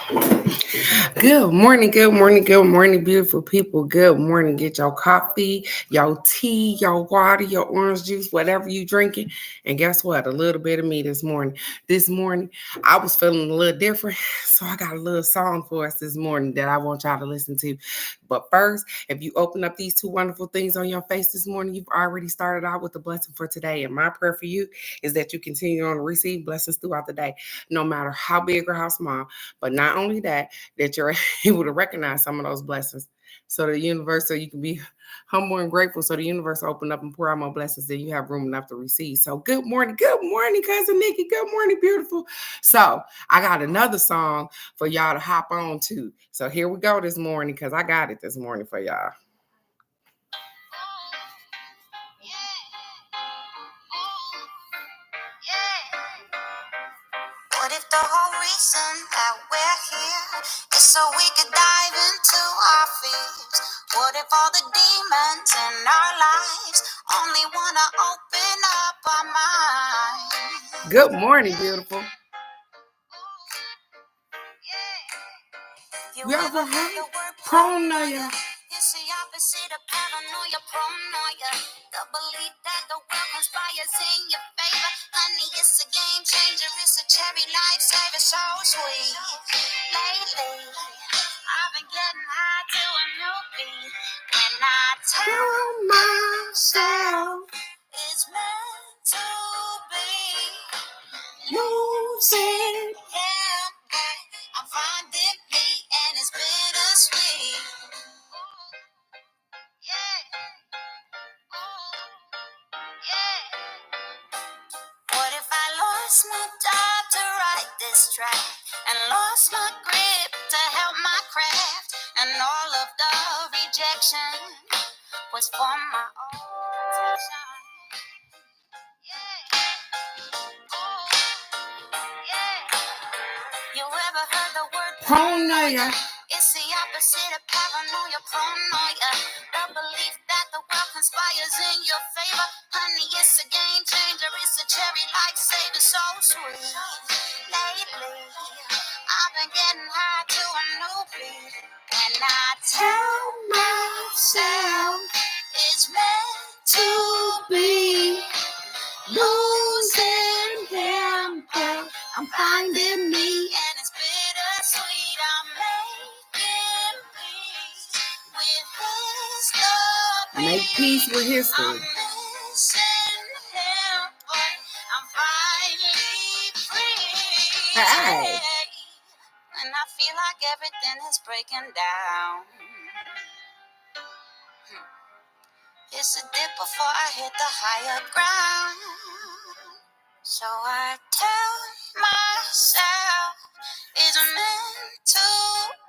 Good morning, good morning, good morning, beautiful people. Good morning. Get your coffee, your tea, your water, your orange juice, whatever you drinking. And guess what? A little bit of me this morning. This morning, I was feeling a little different. So I got a little song for us this morning that I want y'all to listen to. But first, if you open up these two wonderful things on your face this morning, you've already started out with the blessing for today. And my prayer for you is that you continue on to receive blessings throughout the day, no matter how big or how small. But not only that you're able to recognize some of those blessings. So the universe, so you can be humble and grateful. So the universe will open up and pour out more blessings that you have room enough to receive. So good morning, cousin Nikki. Good morning, beautiful. So I got another song for y'all to hop on to. So here we go this morning because I got it this morning for y'all. What if the whole reason that we're here is so we could dive into our fears? What if all the demons in our lives only want to open up our minds? Good morning, beautiful. You ever heard the word paranoia? It's the opposite of paranoia, paranoia. The belief that the world conspires in your favor. Honey, it's a game changer, it's a cherry lifesaver, so sweet. Lately, I've been getting high to a new beat. And I tell myself it's meant to be. Losing him, but I'm finding me, and it's bittersweet. Yeah. Yeah. What if I lost my job to write this track, and lost my grip to help my craft, and all of the rejection was for my own protection? Yeah. Oh, yeah. You ever heard the word paranoia? It's the opposite of paranoia, paranoia. The belief that the world conspires in your favor. Honey, it's a game changer, it's a cherry lifesaver, so sweet. Lately, I've been getting high to a new beat. And I tell myself it's meant to be. Losing him, but I'm finding me, and it's bittersweet. I'm making peace with history. Make peace with history. I'm missing him, but I'm finally free. Hey. And I feel like everything is breaking down. It's a dip before I hit the higher ground. So I tell myself it's meant to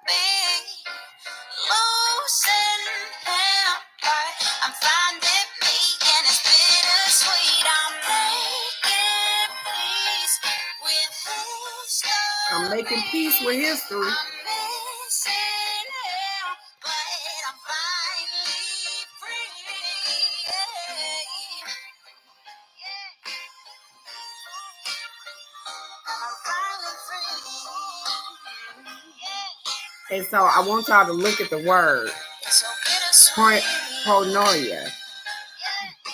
be. Losing him, but I'm finding me, and it's bittersweet. I'm making peace with history. I'm making peace with history. I'm missing him, but I'm finally free. And so I want y'all to look at the word paranoia.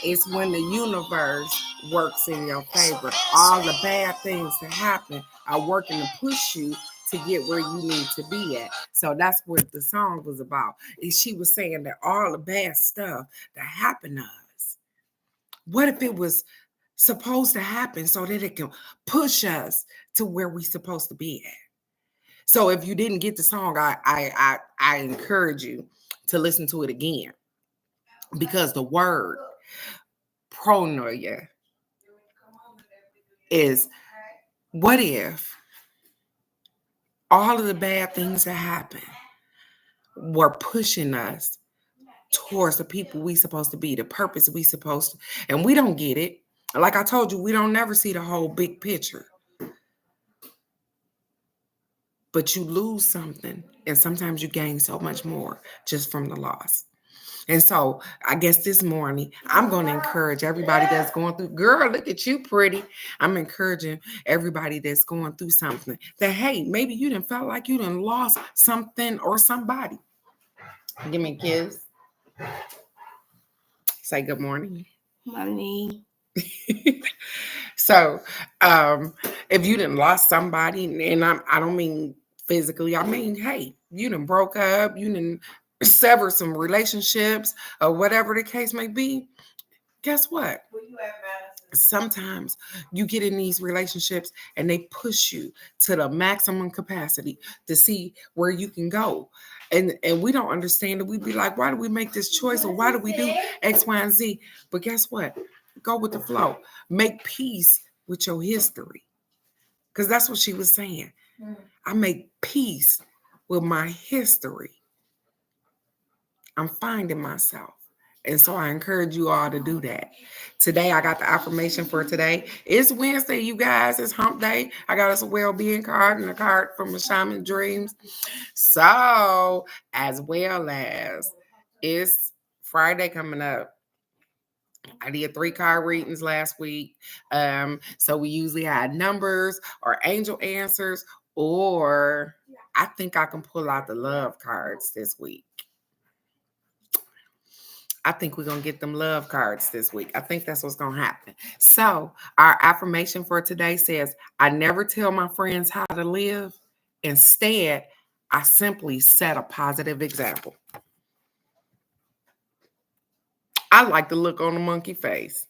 It's when the universe works in your favor. All the bad things that happen are working to push you to get where you need to be at. So that's what the song was about. And she was saying that all the bad stuff that happened to us, what if it was supposed to happen so that it can push us to where we're supposed to be at? So if you didn't get the song, I encourage you to listen to it again, because the word paranoia is, what if all of the bad things that happen were pushing us towards the people we supposed to be, the purpose we supposed to, and we don't get it. Like I told you, we don't never see the whole big picture. But you lose something, and sometimes you gain so much more just from the loss. And so I guess this morning I'm going to encourage everybody that's going through, girl, look at you pretty. I'm encouraging everybody that's going through something that, hey, maybe you didn't felt like you done lost something or somebody. Give me a kiss. Say good morning. Morning. So if you done lost somebody, and I don't mean physically, I mean, hey, you done broke up, you done sever some relationships or whatever the case may be. Guess what? Sometimes you get in these relationships and they push you to the maximum capacity to see where you can go. And we don't understand it. We be like, why do we make this choice, or why do we do X, Y, and Z? But guess what? Go with the flow. Make peace with your history. Because that's what she was saying. I make peace with my history. I'm finding myself. And so I encourage you all to do that. Today, I got the affirmation for today. It's Wednesday, you guys. It's hump day. I got us a well-being card and a card from a Shaman Dreams. So, as well as it's Friday coming up. I did 3 card readings last week. So we usually had numbers or angel answers, or I think I can pull out the love cards this week. I think we're going to get them love cards this week. I think that's what's going to happen. So our affirmation for today says, I never tell my friends how to live. Instead, I simply set a positive example. I like the look on the monkey face.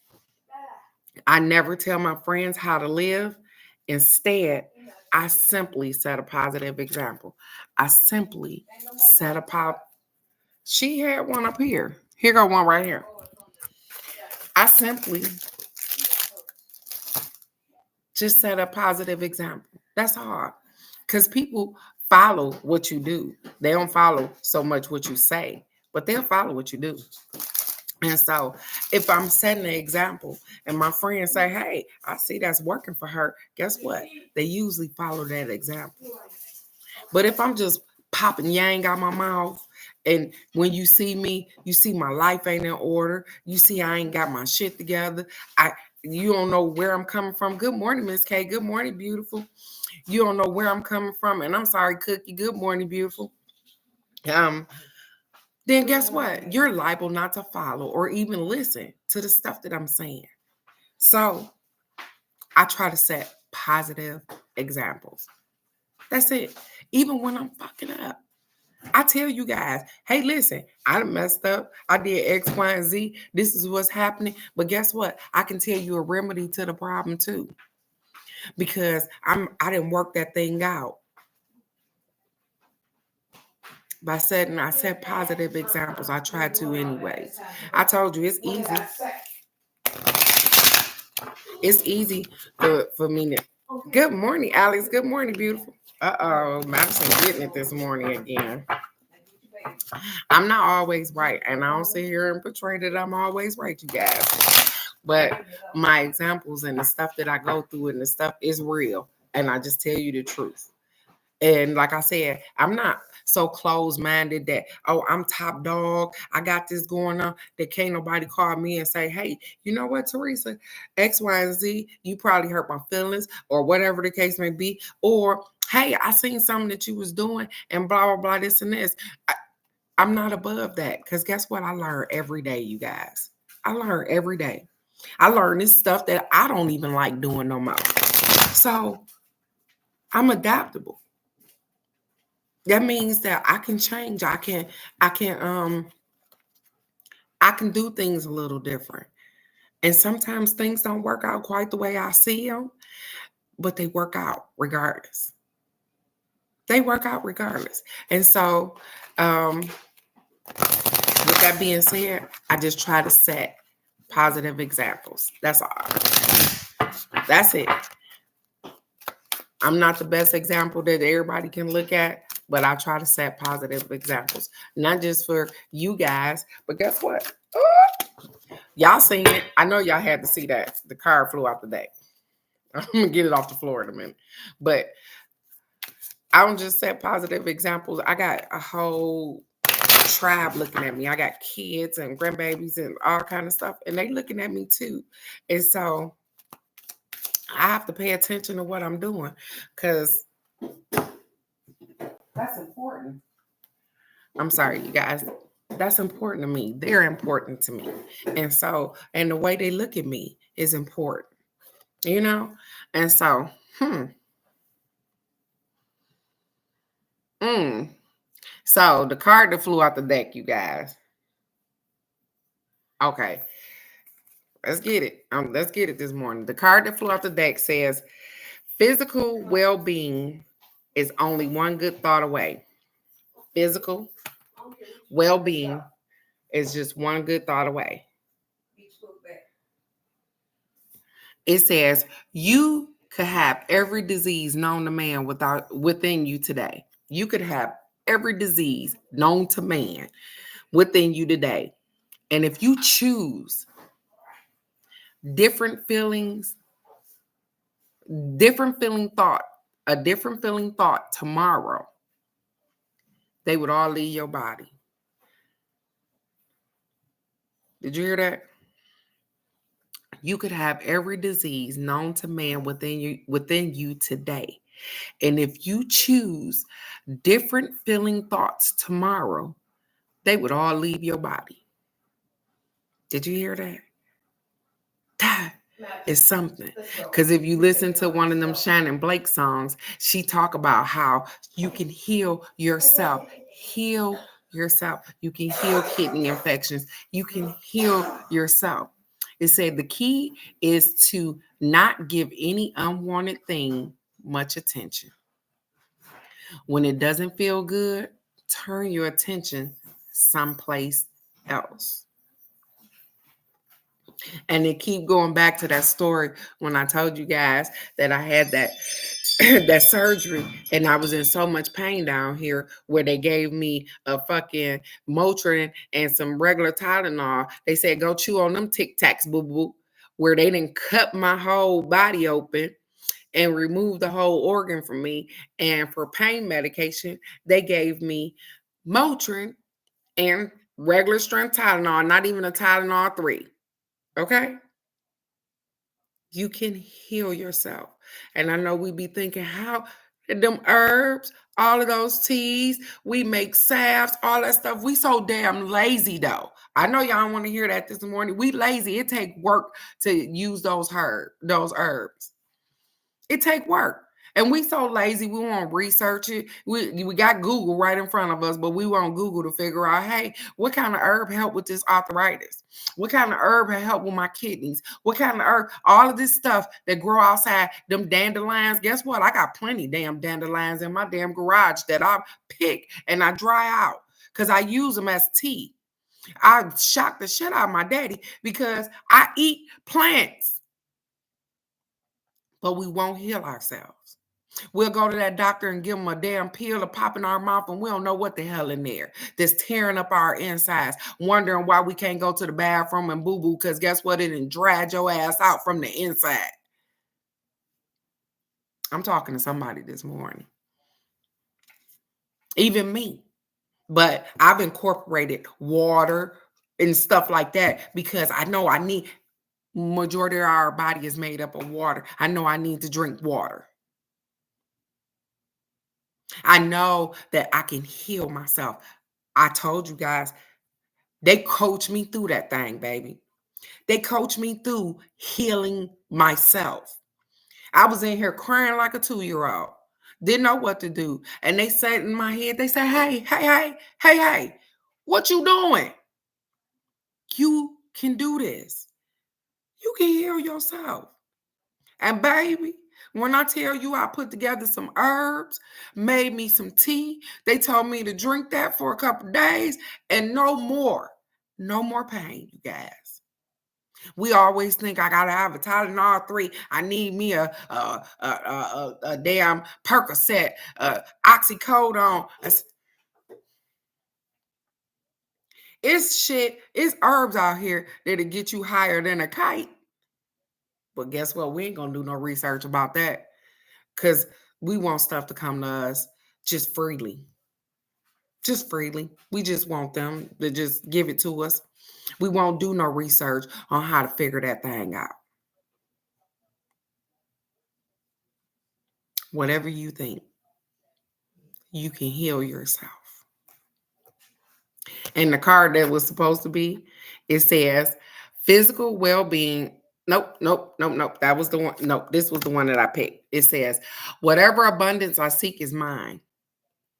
I never tell my friends how to live. Instead, I simply set a positive example. I simply set a She had one up here. Here go one right here. I simply just set a positive example. That's hard. Because people follow what you do. They don't follow so much what you say, but they'll follow what you do. And so if I'm setting an example and my friends say, hey, I see that's working for her, guess what? They usually follow that example. But if I'm just popping yang out my mouth, and when you see me, you see my life ain't in order. You see I ain't got my shit together. You don't know where I'm coming from. Good morning, Miss K. Good morning, beautiful. You don't know where I'm coming from. And I'm sorry, Cookie. Good morning, beautiful. Then guess what? You're liable not to follow or even listen to the stuff that I'm saying. So I try to set positive examples. That's it. Even when I'm fucking up. I tell you guys, hey, listen, I done messed up. I did X, Y, and Z. This is what's happening. But guess what? I can tell you a remedy to the problem too. Because I didn't work that thing out. I set positive examples. I try to anyways. I told you it's easy. It's easy for me to. Good morning, Alex. Good morning, beautiful. Madison getting it this morning again. I'm not always right, and I don't sit here and portray that I'm always right, you guys. But my examples and the stuff that I go through and the stuff is real, and I just tell you the truth. And like I said, I'm not so closed-minded that, oh, I'm top dog. I got this going on that can't nobody call me and say, hey, you know what, Teresa, X, Y, and Z, you probably hurt my feelings or whatever the case may be. Or, hey, I seen something that you was doing and blah, blah, blah, this and this. I'm not above that because guess what? I learn every day, you guys. I learn every day. I learn this stuff that I don't even like doing no more. So I'm adaptable. That means that I can change. I can do things a little different. And sometimes things don't work out quite the way I see them, but they work out regardless. They work out regardless. And so with that being said, I just try to set positive examples. That's all. That's it. I'm not the best example that everybody can look at, but I try to set positive examples, not just for you guys, but guess what? Y'all seen it. I know y'all had to see that. The card flew out the deck. I'm going to get it off the floor in a minute. But I don't just set positive examples. I got a whole tribe looking at me. I got kids and grandbabies and all kind of stuff, and they looking at me too. And so I have to pay attention to what I'm doing because that's important. I'm sorry, you guys. That's important to me. They're important to me. And so, and the way they look at me is important, you know? And so, So the card that flew out the deck, you guys. Okay. Let's get it. Let's get it this morning. The card that flew out the deck says physical well-being is only one good thought away. Physical well-being is just one good thought away. It says you could have every disease known to man within you today. You could have every disease known to man within you today. And if you choose different feeling thought tomorrow, they would all leave your body. Did you hear that? You could have every disease known to man within you today. And if you choose different feeling thoughts tomorrow, they would all leave your body. Did you hear that? That is something. Because if you listen to one of them Shannon Blake songs, she talk about how you can heal yourself. Heal yourself. You can heal kidney infections. You can heal yourself. It said the key is to not give any unwanted thing much attention. When it doesn't feel good, turn your attention someplace else. And they keep going back to that story when I told you guys that I had that that surgery and I was in so much pain down here where they gave me a fucking Motrin and some regular Tylenol. They said, go chew on them Tic Tacs, boo boo, where they didn't cut my whole body open and remove the whole organ from me. And for pain medication, they gave me Motrin and regular strength Tylenol, not even a Tylenol 3. Okay? You can heal yourself. And I know we be thinking, how them herbs, all of those teas, we make salves, all that stuff. We so damn lazy though. I know y'all don't want to hear that this morning. We lazy. It take work to use those herbs. It take work. And we so lazy, we won't research it. We got Google right in front of us, but we won't Google to figure out, hey, what kind of herb help with this arthritis? What kind of herb help with my kidneys? What kind of herb? All of this stuff that grow outside, them dandelions. Guess what? I got plenty damn dandelions in my damn garage that I pick and I dry out because I use them as tea. I shocked the shit out of my daddy because I eat plants, but we won't heal ourselves. We'll go to that doctor and give them a damn pill to pop in our mouth, and we don't know what the hell in there that's tearing up our insides, wondering why we can't go to the bathroom and boo-boo, because guess what? It done dragged your ass out from the inside. I'm talking to somebody this morning. Even me. But I've incorporated water and stuff like that because I know I need, majority of our body is made up of water. I know I need to drink water. I know that I can heal myself. I told you guys, they coach me through that thing, baby. They coach me through healing myself. I was in here crying like a 2-year-old. Didn't know what to do. And they said in my head, they said, hey, what you doing? You can do this. You can heal yourself. And baby, when I tell you I put together some herbs, made me some tea, they told me to drink that for a couple of days and no more pain, you guys. We always think I gotta have a Tylenol 3. I need me a damn Percocet, oxycodone. It's herbs out here that'll get you higher than a kite. But guess what? We ain't gonna do no research about that because we want stuff to come to us just freely. just freely. We just want them to just give it to us. We won't do no research on how to figure that thing out. Whatever you think, you can heal yourself. And the card that was supposed to be, it says physical well-being. Nope. That was the one. Nope, this was the one that I picked. It says, whatever abundance I seek is mine.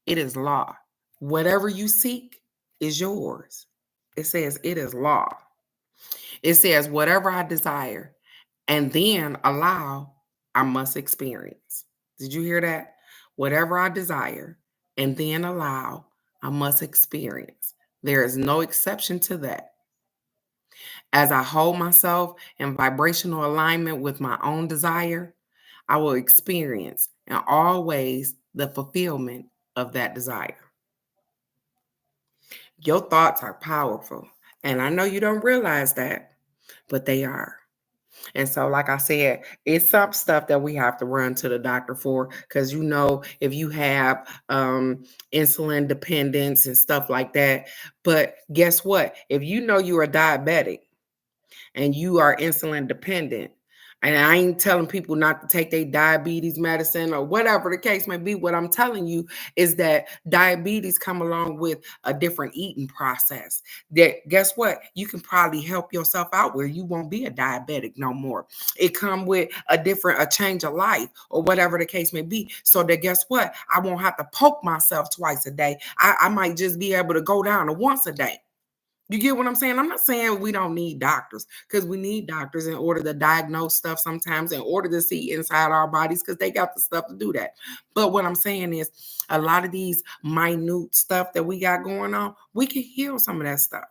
It is law. Whatever you seek is yours. It says it is law. It says whatever I desire and then allow, I must experience. Did you hear that? Whatever I desire and then allow, I must experience. There is no exception to that. As I hold myself in vibrational alignment with my own desire, I will experience in all ways the fulfillment of that desire. Your thoughts are powerful. And I know you don't realize that, but they are. And so, like I said, it's some stuff that we have to run to the doctor for because if you have insulin dependence and stuff like that. But guess what? If you know you're a diabetic and you are insulin dependent, and I ain't telling people not to take their diabetes medicine or whatever the case may be. What I'm telling you is that diabetes come along with a different eating process. That guess what? You can probably help yourself out where you won't be a diabetic no more. It come with a change of life or whatever the case may be. So that guess what? I won't have to poke myself twice a day. I might just be able to go down to once a day. You get what I'm saying? I'm not saying we don't need doctors because we need doctors in order to diagnose stuff sometimes, in order to see inside our bodies because they got the stuff to do that. But what I'm saying is a lot of these minute stuff that we got going on, we can heal some of that stuff.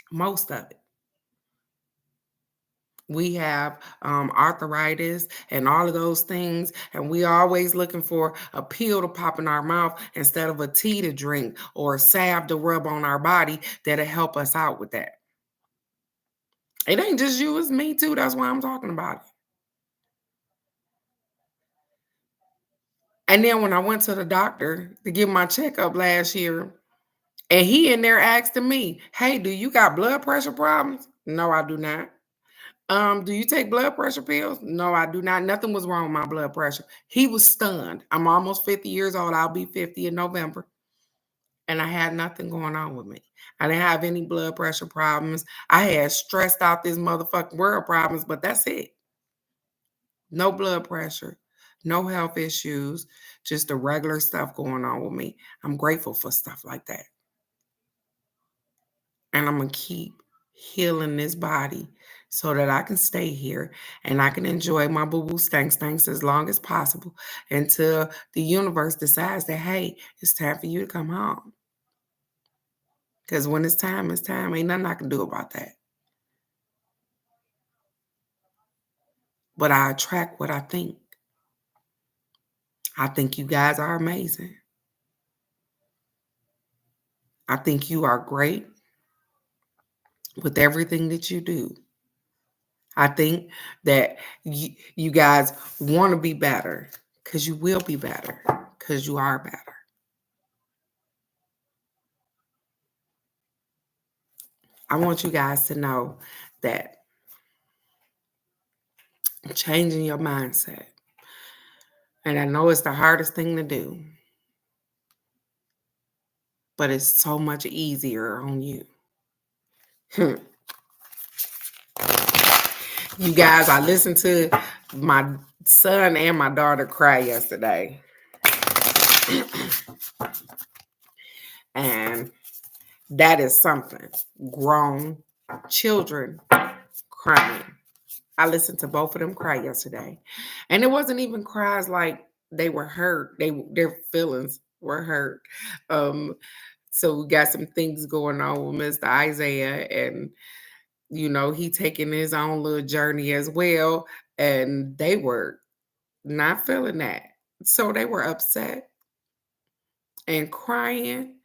Most of it. We have arthritis and all of those things, and we are always looking for a pill to pop in our mouth instead of a tea to drink or a salve to rub on our body that'll help us out with that. It ain't just you, it's me too. That's why I'm talking about it. And then when I went to the doctor to get my checkup last year, and he in there asking me, "Hey, do you got blood pressure problems?" No, I do not. Do you take blood pressure pills? No, I do not. Nothing was wrong with my blood pressure. He was stunned. I'm almost 50 years old. I'll be 50 in November. And I had nothing going on with me. I didn't have any blood pressure problems. I had stressed out this motherfucking world problems, but that's it. No blood pressure, no health issues, just the regular stuff going on with me. I'm grateful for stuff like that. And I'm going to keep healing this body so that I can stay here and I can enjoy my boo-boo stanks as long as possible until the universe decides that, hey, it's time for you to come home. Because when it's time, it's time. Ain't nothing I can do about that. But I attract what I think. I think you guys are amazing. I think you are great with everything that you do. I think that you guys want to be better because you will be better because you are better. I want you guys to know that changing your mindset, and I know it's the hardest thing to do, but it's so much easier on you. You guys, I listened to my son and my daughter cry yesterday. And that is something. Grown children crying. I listened to both of them cry yesterday. And it wasn't even cries like they were hurt. Their feelings were hurt. So we got some things going on with Mr. Isaiah, and he taking his own little journey as well. And they were not feeling that. So they were upset and crying.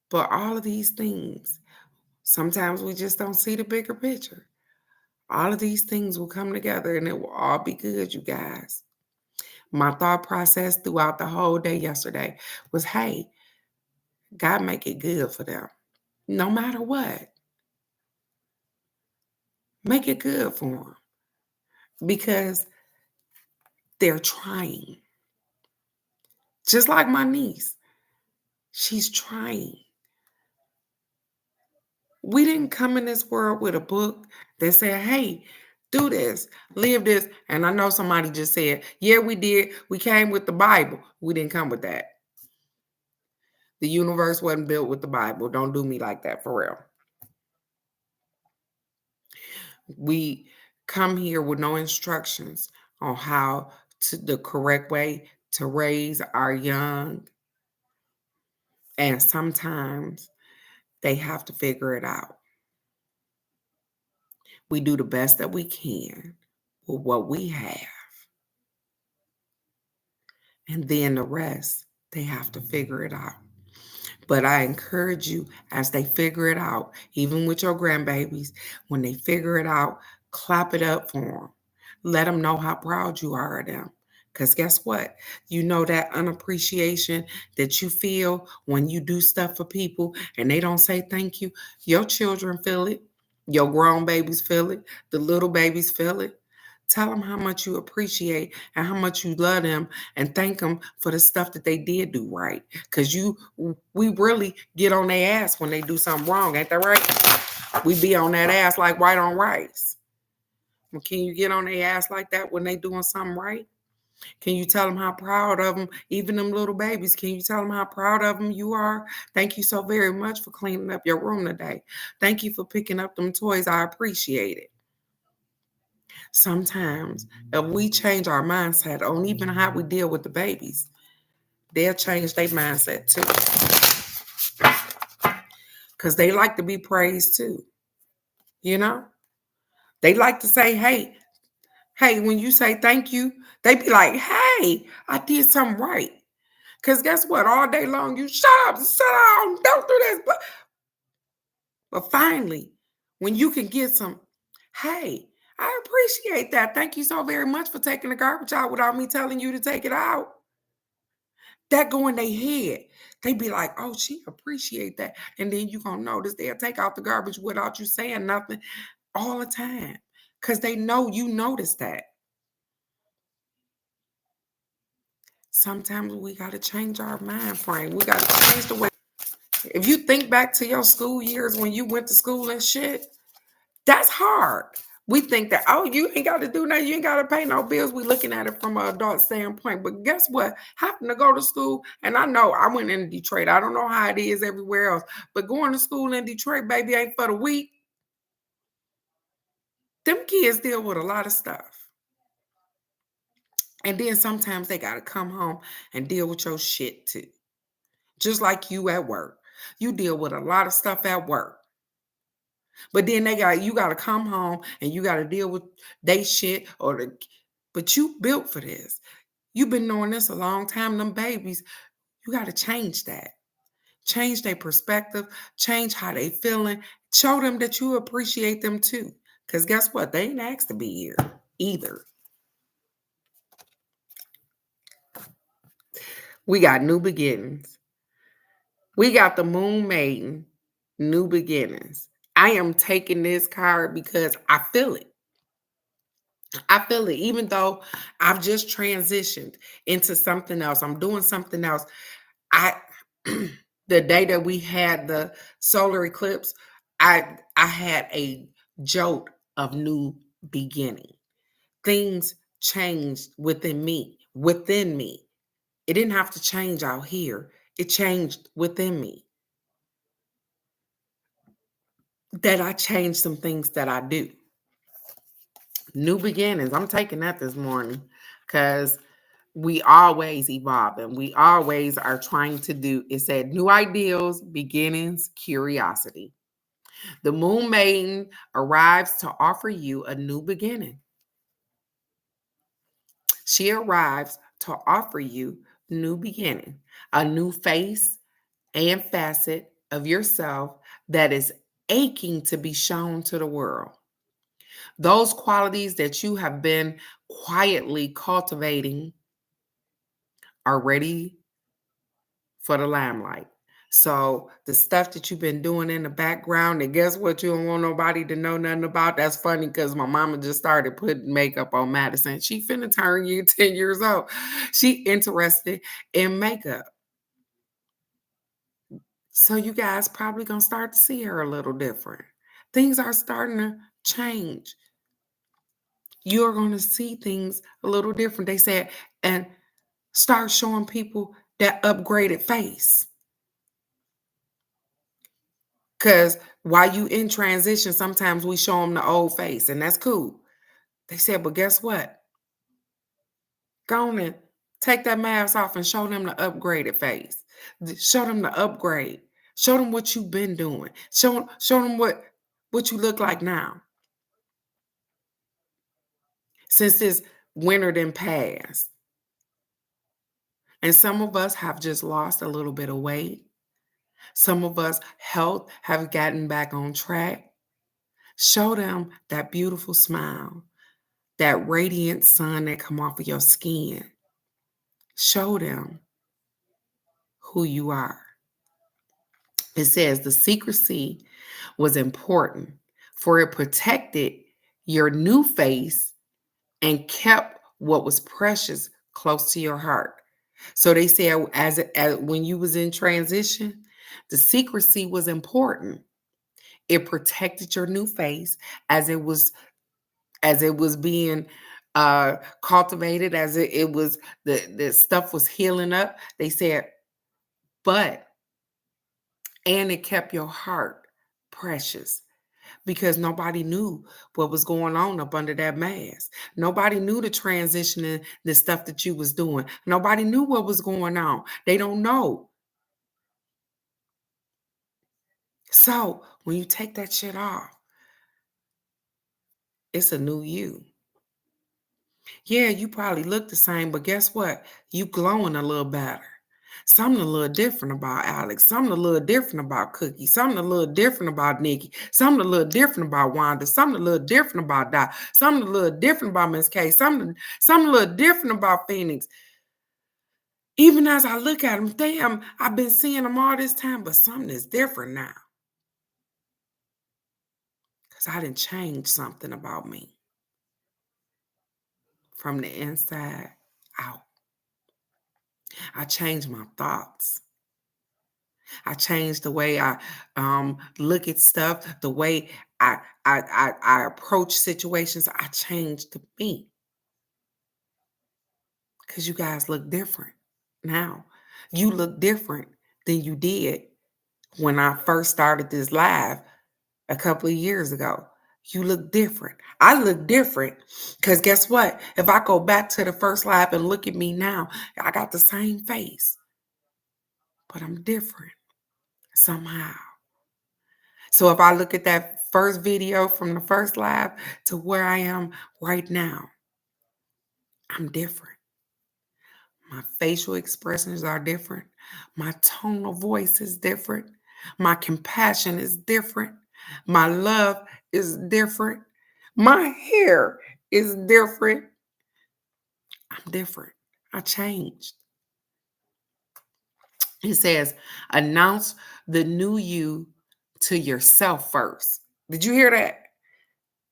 But all of these things, sometimes we just don't see the bigger picture. All of these things will come together and it will all be good, you guys. My thought process throughout the whole day yesterday was, hey, God make it good for them. No matter what, make it good for them because they're trying. Just like my niece, she's trying. We didn't come in this world with a book that said, hey, do this, live this. And I know somebody just said, yeah, we did. We came with the Bible. We didn't come with that. The universe wasn't built with the Bible. Don't do me like that, for real. We come here with no instructions on how to the correct way to raise our young. And sometimes they have to figure it out. We do the best that we can with what we have. And then the rest, they have to figure it out. But I encourage you as they figure it out, even with your grandbabies, when they figure it out, clap it up for them. Let them know how proud you are of them. Because guess what? You know that unappreciation that you feel when you do stuff for people and they don't say thank you. Your children feel it. Your grown babies feel it. The little babies feel it. Tell them how much you appreciate and how much you love them and thank them for the stuff that they did do right. Because we really get on their ass when they do something wrong. Ain't that right? We be on that ass like white on rice. Well, can you get on their ass like that when they doing something right? Can you tell them how proud of them, even them little babies? Can you tell them how proud of them you are? Thank you so very much for cleaning up your room today. Thank you for picking up them toys. I appreciate it. Sometimes if we change our mindset on even how we deal with the babies, they'll change their mindset too. Because they like to be praised too. You know? They like to say, hey, when you say thank you, they be like, hey, I did something right. Because guess what? All day long, you shut up, sit down, don't do this. But finally, when you can get some, hey, I appreciate that. Thank you so very much for taking the garbage out without me telling you to take it out. That go in their head. They be like, oh, she appreciate that. And then you gonna notice they'll take out the garbage without you saying nothing all the time. Because they know you notice that. Sometimes we gotta change our mind frame. We gotta change the way. If you think back to your school years when you went to school and shit, that's hard. We think that, oh, you ain't got to do nothing. You ain't got to pay no bills. We looking at it from an adult standpoint. But guess what? Happened to go to school. And I know I went in Detroit. I don't know how it is everywhere else. But going to school in Detroit, baby, ain't for the week. Them kids deal with a lot of stuff. And then sometimes they got to come home and deal with your shit too. Just like you at work. You deal with a lot of stuff at work. But then you got to come home and you got to deal with they shit but you built for this. You've been knowing this a long time, them babies. You got to change that. Change their perspective, change how they feeling. Show them that you appreciate them too. Because guess what? They ain't asked to be here either. We got new beginnings. We got the Moon Maiden, new beginnings. I am taking this card because I feel it. I feel it, even though I've just transitioned into something else. I'm doing something else. I the day that we had the solar eclipse, I had a jolt of new beginning. Things changed within me. Within me. It didn't have to change out here. It changed within me. That I changed some things that I do. New beginnings. I'm taking that this morning because we always evolve and we always are trying to do. It said new ideals, beginnings, curiosity. The Moon Maiden arrives to offer you a new beginning. She arrives to offer you new beginning, a new face and facet of yourself that is aching to be shown to the world. Those qualities that you have been quietly cultivating are ready for the limelight. So the stuff that you've been doing in the background, and guess what? You don't want nobody to know nothing about. That's funny because my mama just started putting makeup on Madison. She finna turn you 10 years old. She interested in makeup. So you guys probably gonna start to see her a little different. Things are starting to change. You're gonna see things a little different. They said, and start showing people that upgraded face. Because while you in transition, sometimes we show them the old face, and that's cool. They said, but guess what? Go on and take that mask off and show them the upgraded face. Show them the upgrade. Show them what you've been doing. Show them what you look like now. Since this winter done passed. And some of us have just lost a little bit of weight. Some of us health have gotten back on track. Show them that beautiful smile, that radiant sun that come off of your skin. Show them who you are. It says the secrecy was important, for it protected your new face and kept what was precious close to your heart. So they said as when you was in transition, the secrecy was important. It protected your new face as it was being cultivated, as it was the stuff was healing up. They said, but and it kept your heart precious because nobody knew what was going on up under that mask. Nobody knew the transition and the stuff that you was doing. Nobody knew what was going on. They don't know. So when you take that shit off, it's a new you. Yeah, you probably look the same, but guess what? You glowing a little better. Something a little different about Alex. Something a little different about Cookie. Something a little different about Nikki. Something a little different about Wanda. Something a little different about Dot. Something a little different about Miss K. Something a little different about Phoenix. Even as I look at them, damn, I've been seeing them all this time, but something is different now. Because I didn't change something about me from the inside out. I changed my thoughts. I changed the way I look at stuff, the way I approach situations. I changed to me because you guys look different now. You look different than you did when I first started this live a couple of years ago. You look different. I look different because guess what? If I go back to the first live and look at me now, I got the same face, but I'm different somehow. So if I look at that first video from the first live to where I am right now, I'm different. My facial expressions are different. My tone of voice is different. My compassion is different. My love is different. My hair is different. I'm different. I changed. It says, announce the new you to yourself first. Did you hear that?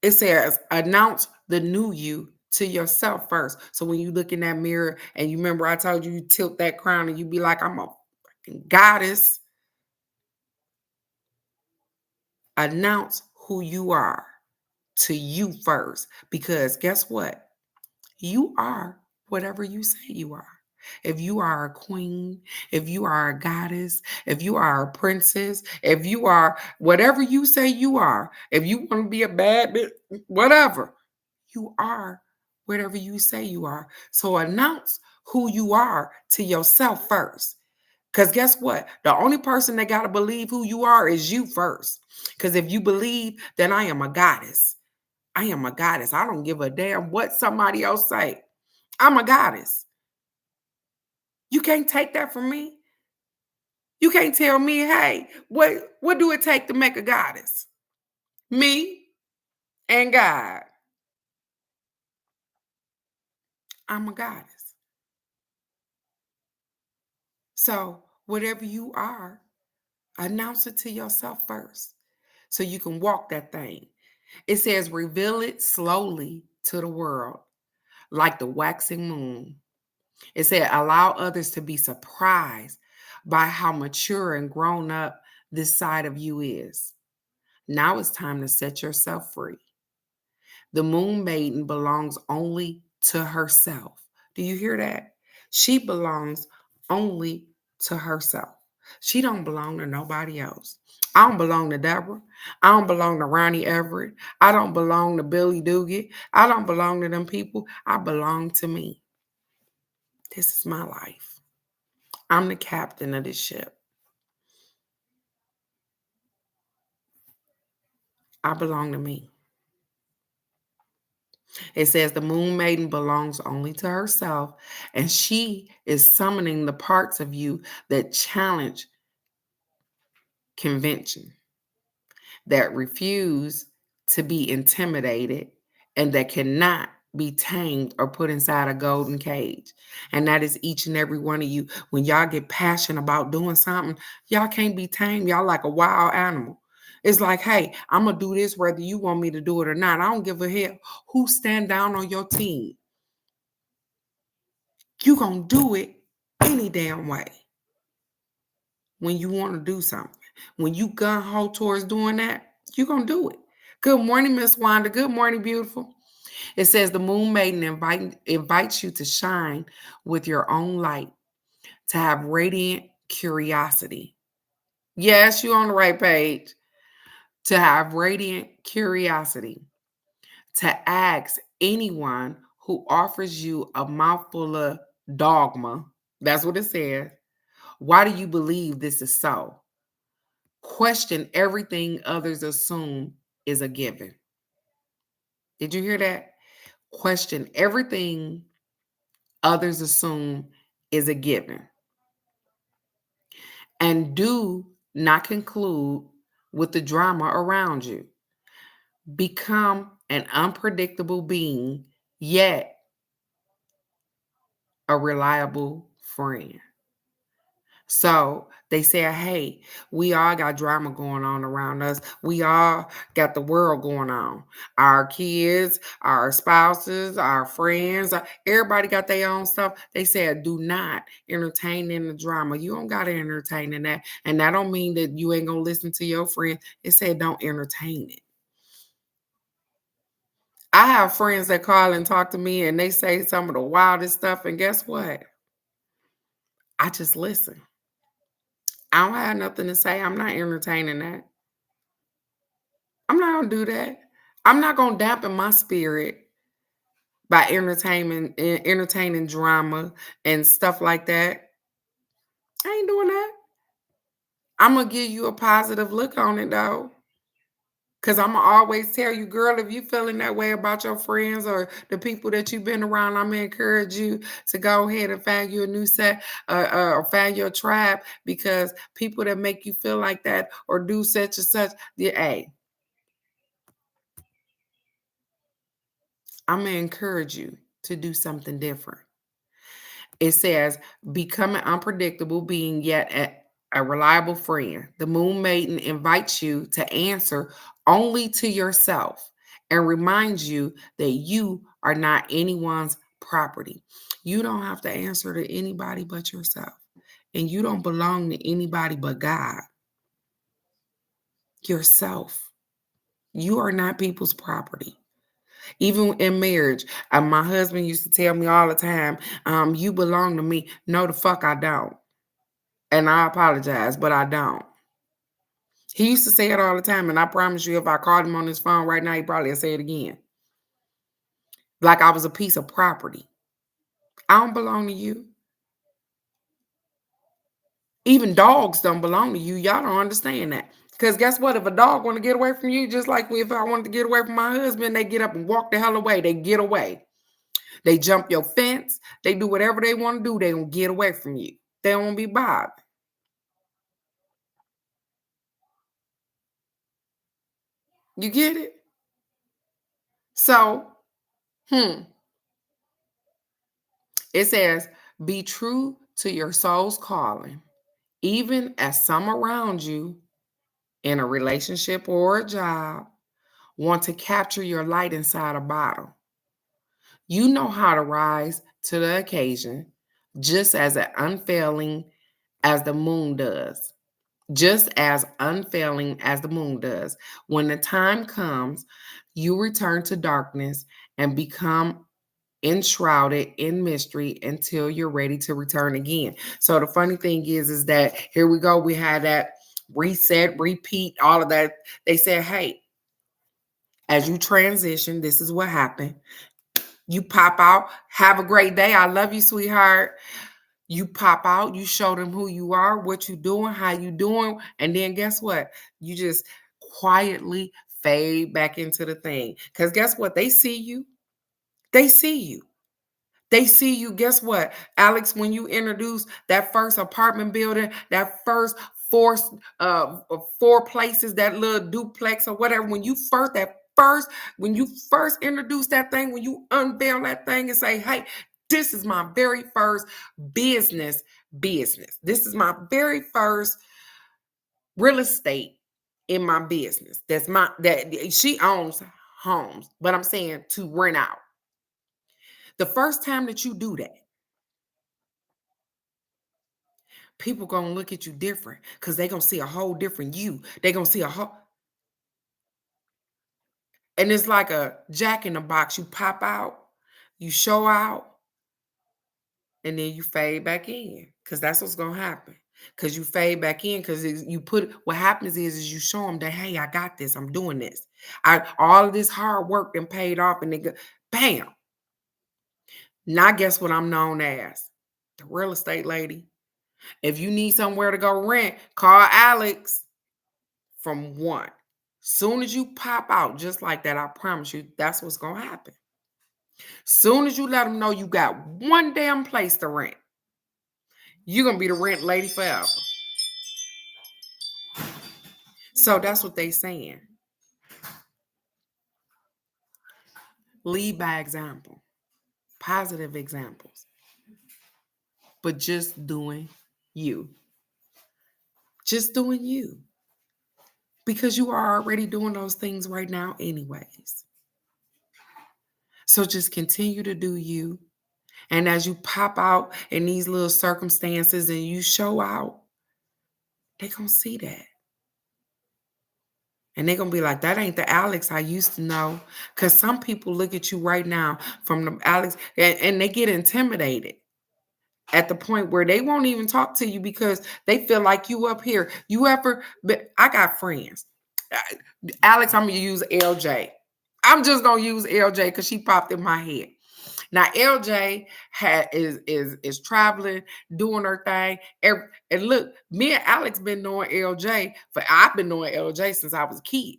It says, announce the new you to yourself first. So when you look in that mirror and you remember I told you, you tilt that crown and you be like, I'm a fucking goddess. Announce who you are to you first. Because guess what? You are whatever you say you are. If you are a queen, if you are a goddess, if you are a princess, if you are whatever you say you are, if you want to be a bad bitch, whatever, you are whatever you say you are. So announce who you are to yourself first. Because guess what? The only person that got to believe who you are is you first. Because if you believe, then I am a goddess. I am a goddess. I don't give a damn what somebody else say. I'm a goddess. You can't take that from me. You can't tell me, hey, what do it take to make a goddess? Me and God. I'm a goddess. So, whatever you are, announce it to yourself first so you can walk that thing. It says, reveal it slowly to the world, like the waxing moon. It said, allow others to be surprised by how mature and grown up this side of you is. Now it's time to set yourself free. The moon maiden belongs only to herself. Do you hear that? She belongs only to herself. She don't belong to nobody else. I don't belong to Deborah. I don't belong to Ronnie Everett. I don't belong to Billy Doogie. I don't belong to them people. I belong to me. This is my life. I'm the captain of this ship. I belong to me. It says the moon maiden belongs only to herself, and she is summoning the parts of you that challenge convention, that refuse to be intimidated, and that cannot be tamed or put inside a golden cage. And that is each and every one of you. When y'all get passionate about doing something, y'all can't be tamed. Y'all like a wild animal. It's like, hey, I'm going to do this whether you want me to do it or not. I don't give a hell who stand down on your team. You going to do it any damn way when you want to do something. When you gun-ho towards doing that, you're going to do it. Good morning, Miss Wanda. Good morning, beautiful. It says the moon maiden invites you to shine with your own light, to have radiant curiosity. Yes, you're on the right page. To have radiant curiosity, to ask anyone who offers you a mouthful of dogma. That's what it says. Why do you believe this is so? Question everything others assume is a given. Did you hear that? Question everything others assume is a given. And do not conclude with the drama around you. Become an unpredictable being, yet a reliable friend. So they say, hey, we all got drama going on around us. We all got the world going on. Our kids, our spouses, our friends, everybody got their own stuff. They said, do not entertain in the drama. You don't got to entertain in that. And that don't mean that you ain't going to listen to your friend. It said, don't entertain it. I have friends that call and talk to me and they say some of the wildest stuff. And guess what? I just listen. I don't have nothing to say. I'm not entertaining that. I'm not gonna do that. I'm not gonna dampen my spirit by entertaining drama and stuff like that. I ain't doing that. I'm gonna give you a positive look on it though. Cause I'm gonna always tell you, girl, if you feeling that way about your friends or the people that you've been around, I'm gonna encourage you to go ahead and find you a new set or find your tribe because people that make you feel like that or do such and such, hey, I'm going to encourage you to do something different. It says, becoming unpredictable, being yet a reliable friend. The moon maiden invites you to answer only to yourself and reminds you that you are not anyone's property. You don't have to answer to anybody but yourself. And you don't belong to anybody but God. Yourself. You are not people's property. Even in marriage, my husband used to tell me all the time, you belong to me. No, the fuck I don't. And I apologize, but I don't. He used to say it all the time, and I promise you, if I called him on his phone right now, he'd probably say it again. Like I was a piece of property. I don't belong to you. Even dogs don't belong to you. Y'all don't understand that. Because guess what? If a dog want to get away from you, just like if I wanted to get away from my husband, they get up and walk the hell away. They get away. They jump your fence. They do whatever they want to do. They don't get away from you. They don't be bothered. You get it? So, it says, be true to your soul's calling, even as some around you in a relationship or a job want to capture your light inside a bottle. You know how to rise to the occasion just as unfailing as the moon does. Just as unfailing as the moon does. When the time comes, you return to darkness and become enshrouded in mystery until you're ready to return again. So the funny thing is that here we go. We had that reset, repeat, all of that. They said, hey, as you transition, this is what happened. You pop out, have a great day. I love you, sweetheart. You pop out, you show them who you are, what you doing, how you doing, and then guess what? You just quietly fade back into the thing. Because guess what? They see you. They see you. They see you. Guess what, Alex? When you introduce that first apartment building, that first four four places, that little duplex or whatever, when you first introduce that thing, when you unveil that thing and say, "Hey, this is my very first business. This is my very first real estate in my business. That she owns homes, but I'm saying to rent out." The first time that you do that, people gonna look at you different because they gonna see a whole different you. They gonna see a whole, and it's like a jack in the box. You pop out, you show out, and then you fade back in because that's what's gonna happen. Because you fade back in because you put what happens is you show them that, hey, I got this. I'm doing this. I all of this hard work and paid off, and they go, bam. Now guess what I'm known as? The real estate lady. If you need somewhere to go rent, call Alex from one. Soon as you pop out just like that, I promise you, that's what's going to happen. Soon as you let them know you got one damn place to rent, you're going to be the rent lady forever. So that's what they saying. Lead by example, positive examples, but just doing you. Just doing you. Because you are already doing those things right now anyways. So just continue to do you. And as you pop out in these little circumstances and you show out, they're going to see that. And they're going to be like, that ain't the Alex I used to know. Because some people look at you right now from the Alex and they get intimidated at the point where they won't even talk to you because they feel like you up here. But I got friends. Alex, I'm going to use LJ. I'm just going to use LJ because she popped in my head. Now LJ is traveling, doing her thing. And look, me and Alex been knowing LJ I've been knowing LJ since I was a kid.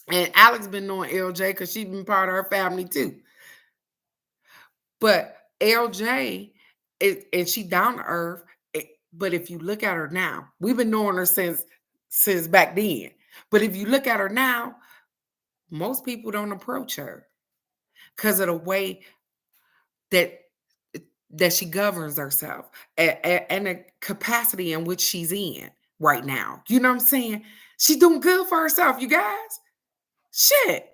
And Alex been knowing LJ because she's been part of her family too. But LJ and she down to earth. But if you look at her now, we've been knowing her since back then. But if you look at her now, most people don't approach her because of the way that she governs herself and the capacity in which she's in right now. You know what I'm saying? She's doing good for herself, you guys. Shit.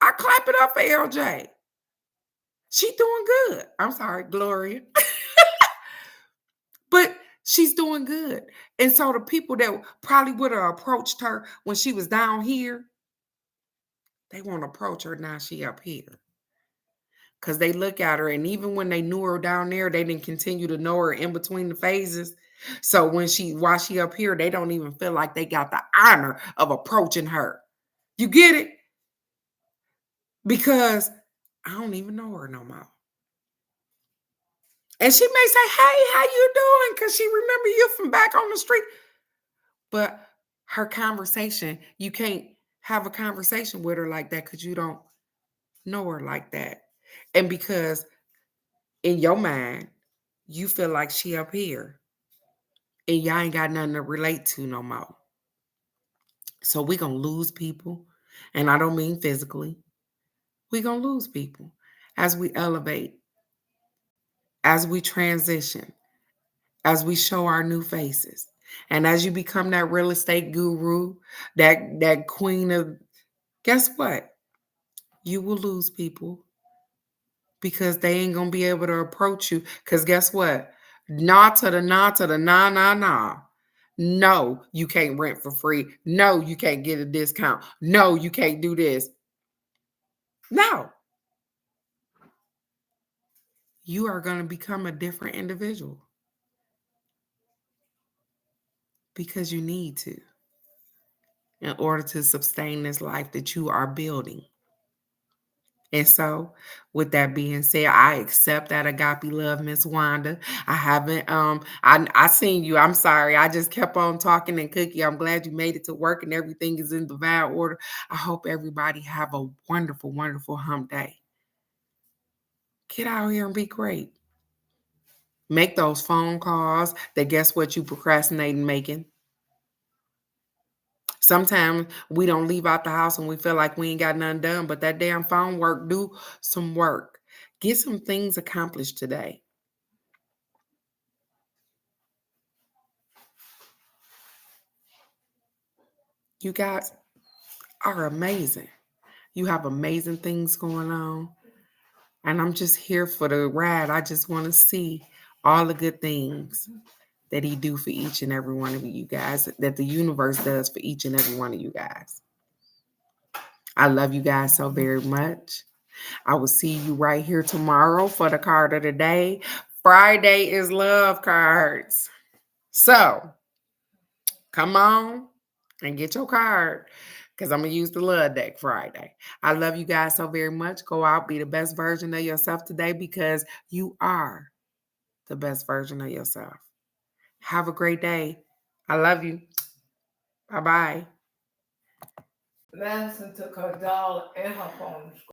I clap it up for LJ. She's doing good. I'm sorry, Gloria. But she's doing good. And so the people that probably would have approached her when she was down here, they won't approach her now she up here. Because they look at her, and even when they knew her down there, they didn't continue to know her in between the phases. So while she up here, they don't even feel like they got the honor of approaching her. You get it? Because I don't even know her no more. And she may say, hey, how you doing? Because she remember you from back on the street. But her conversation, you can't have a conversation with her like that because you don't know her like that. And because in your mind, you feel like she up here and y'all ain't got nothing to relate to no more. So we gonna lose people. And I don't mean physically. We gonna lose people as we elevate, as we transition, as we show our new faces, and as you become that real estate guru, that queen of, guess what? You will lose people because they ain't gonna be able to approach you. Because guess what? Nah to the nah to the nah nah nah. No, you can't rent for free. No, you can't get a discount. No, you can't do this. No, you are going to become a different individual because you need to in order to sustain this life that you are building. And so, with that being said, I accept that agape love, Miss Wanda. I haven't I seen you. I'm sorry. I just kept on talking and cookie. I'm glad you made it to work and everything is in divine order. I hope everybody have a wonderful, wonderful hump day. Get out here and be great. Make those phone calls that guess what you procrastinating making. Sometimes we don't leave out the house and we feel like we ain't got nothing done, but that damn phone work, do some work. Get some things accomplished today. You guys are amazing. You have amazing things going on. And I'm just here for the ride. I just want to see all the good things that he do for each and every one of you guys, that the universe does for each and every one of you guys. I love you guys so very much. I will see you right here tomorrow for the card of the day. Friday is love cards. So come on and get your card because I'm going to use the love deck Friday. I love you guys so very much. Go out, be the best version of yourself today because you are the best version of yourself. Have a great day. I love you. Bye-bye. Madison took her doll and her phone.